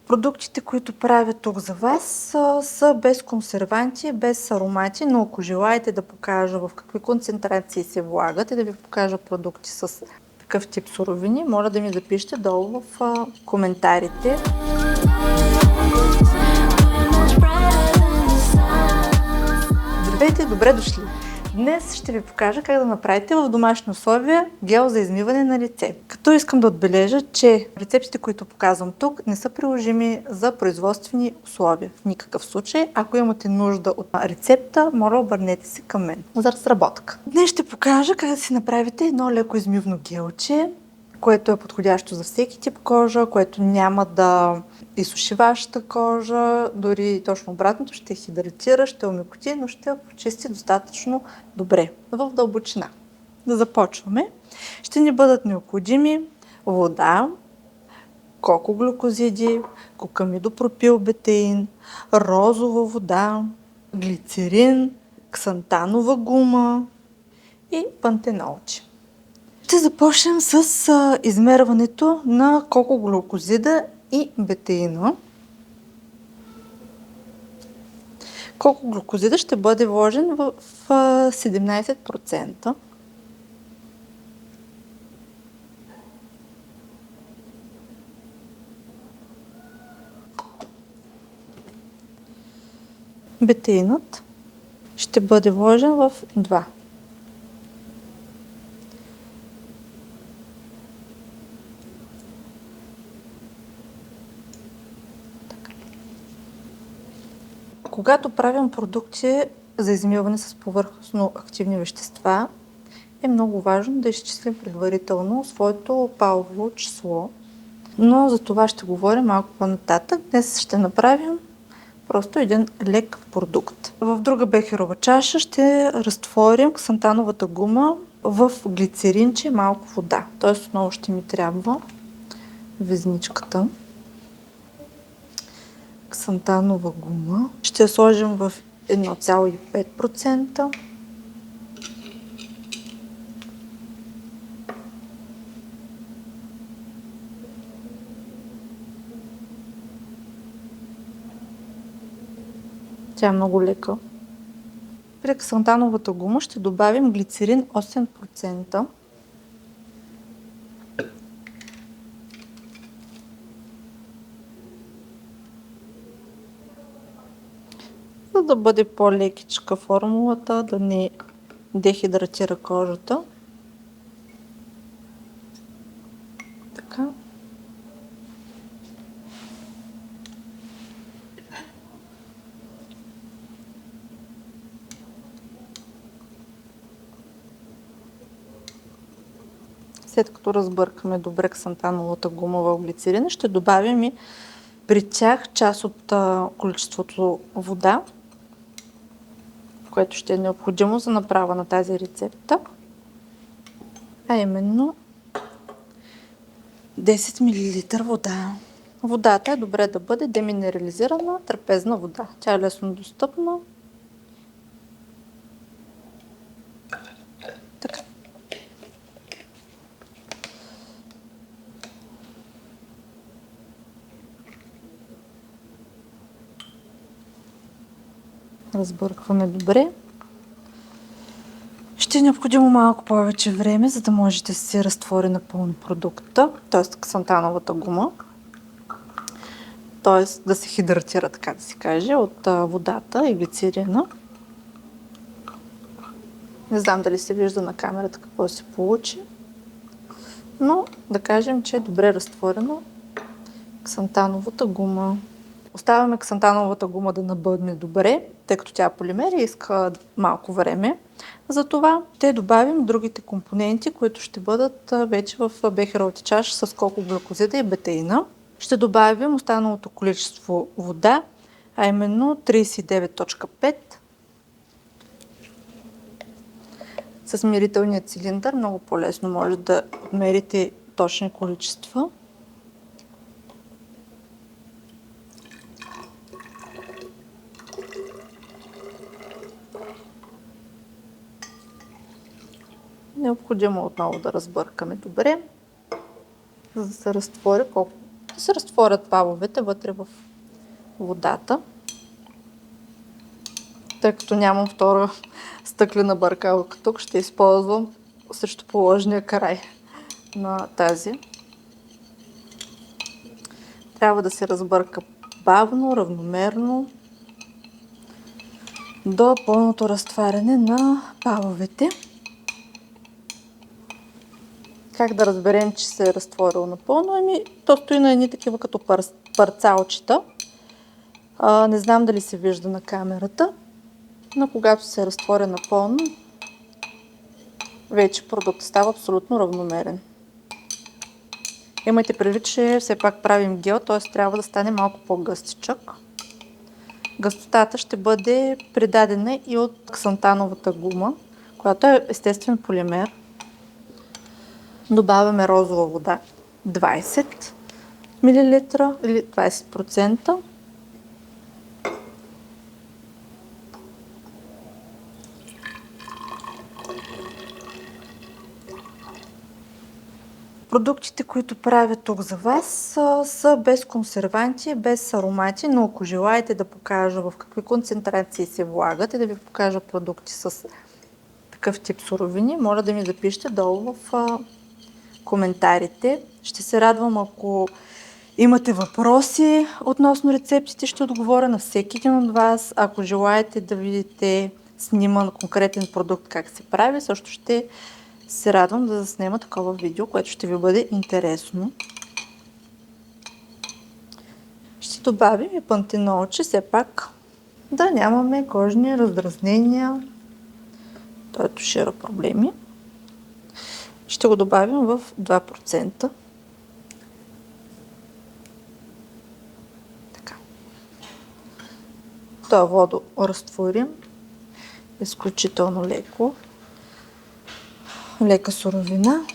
Продуктите, които правя тук за вас, са без консерванти, без аромати, но ако желаете да покажа в какви концентрации се влагат и да ви покажа продукти с такъв тип суровини, моля да ми запишете долу в коментарите. Здравейте, добре дошли! Днес ще ви покажа как да направите в домашни условия гел за измиване на лице. Като искам да отбележа, че рецептите, които показвам тук, не са приложими за производствени условия. В никакъв случай. Ако имате нужда от рецепта, моля обърнете се към мен за разработка. Днес ще покажа как да си направите едно леко измивно гелче, което е подходящо за всеки тип кожа, което няма да изсуши вашата кожа, дори точно обратното, ще хидратира, ще омекоти, но ще я почисти достатъчно добре в дълбочина. Да започваме. Ще ни бъдат необходими вода, кокоглюкозиди, кокамидопропилбетеин, розова вода, глицерин, ксантанова гума и пантенолче. Ще започнем с измерването на кокоглюкозида и бетеина. Кокоглюкозида ще бъде вложен в 17%. Бетеинът ще бъде вложен в 2%. Когато правим продукти за измиване с повърхностно активни вещества, е много важно да изчислим предварително своето палово число. Но за това ще говорим малко по-нататък. Днес ще направим просто един лек продукт. В друга бехерова чаша ще разтворим ксантановата гума в глицеринче и малко вода. Т.е. отново ще ми трябва везничката. Ксантанова гума. Ще я сложим в 1,5%. Тя е много лека. При ксантановата гума ще добавим глицерин 8%. За да бъде по-лекичка формулата, да не дехидратира кожата. Така. След като разбъркаме добре ксантановата гума в глицерина, ще добавим и при тях част от количеството вода, което ще е необходимо за направа на тази рецепта, а именно 10 мл вода. Водата е добре да бъде деминерализирана трапезна вода. Тя е лесно достъпна. Така. Разбъркваме добре. Ще е необходимо малко повече време, за да можете да се разтвори напълно продукта, т.е. ксантановата гума. Т.е. да се хидратира, така да се каже, от водата и глицерина. Не знам дали се вижда на камерата какво се получи, но да кажем, че е добре разтворена ксантановата гума. Оставяме ксантановата гума да набъдне добре, тъй като тя е полимер и иска малко време. Затова ще добавим другите компоненти, които ще бъдат вече в бехеровата чаша с кокоглюкозида и бетеина. Ще добавим останалото количество вода, а именно 39,5. С мерителния цилиндър много по-лесно може да отмерите точни количества. Необходимо отново да разбъркаме добре, за да се разтвори колко Ще се разтворят паловете вътре в водата. Тъй като нямам втора стъклена бъркалка тук, ще използвам срещу положния край на тази. Трябва да се разбърка бавно, равномерно до пълното разтваряне на паловете. Как да разберем, че се е разтворило напълно? То стои на едни такива като парцалчета. Не знам дали се вижда на камерата, но когато се разтворя напълно, вече продуктът става абсолютно равномерен. Имайте предвид, че все пак правим гел, т.е. трябва да стане малко по-гъстичък. Гъстотата ще бъде придадена и от ксантановата гума, която е естествен полимер. Добавяме розова вода 20 мл или 20%. Продуктите, които правя тук за вас, са без консерванти, без аромати, но ако желаете да покажа в какви концентрации се влагат и да ви покажа продукти с такъв тип суровини, моля да ми запишете долу в коментарите. Ще се радвам, ако имате въпроси относно рецептите, ще отговоря на всеки един от вас. Ако желаете да видите сниман конкретен продукт как се прави, също ще се радвам да заснема такова видео, което ще ви бъде интересно. Ще добавим и пантенол, че все пак да нямаме кожни раздразнения, т.е. тушира проблеми. Ще го добавим в 2%. Така. Това водоразтворим изключително леко. Лека суровина.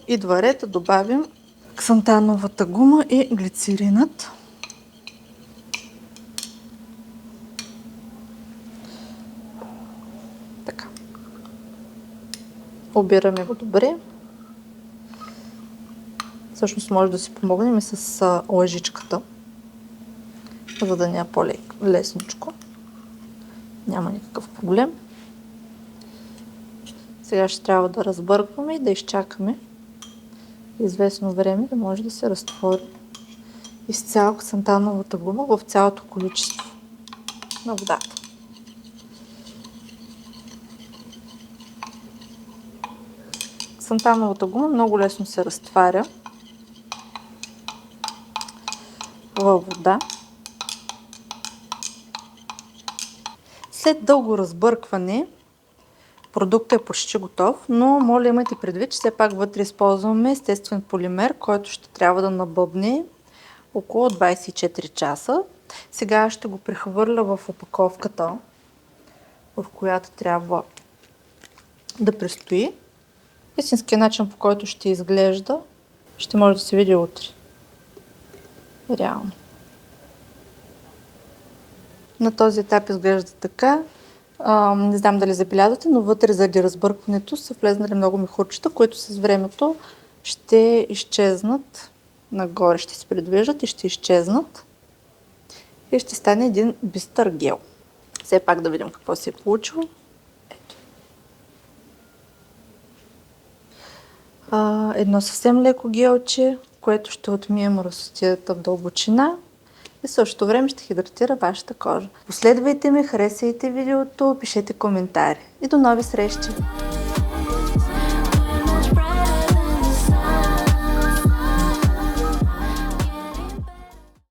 Идва ред да добавим ксантановата гума и глицеринът. Така. Обираме го добре. Всъщност може да си помогнем и с лъжичката, за да не е по-лесничко. Няма никакъв проблем. Сега ще трябва да разбъркваме и да изчакаме известно време, да може да се разтвори изцяло ксантановата гума в цялото количество на водата. Ксантановата гума много лесно се разтваря във вода. След дълго разбъркване продуктът е почти готов, но моля имайте предвид, че все пак вътре използваме естествен полимер, който ще трябва да набъбне около 24 часа. Сега ще го прехвърля в опаковката, в която трябва да престои. Истинският начин, по който ще изглежда, ще може да се види утре. Реално. На този етап изглежда така. Не знам дали забелязвате, но вътре заради разбъркването са влезнали много мехурчета, които с времето ще изчезнат. Нагоре ще се придвижат и ще изчезнат. И ще стане един бистър гел. Все пак да видим какво се е получило. Ето. Едно съвсем леко гелче, което ще отмие мръсотията в дълбочина. И в същото време ще хидратира вашата кожа. Последвайте ме, харесайте видеото, пишете коментари. И до нови срещи!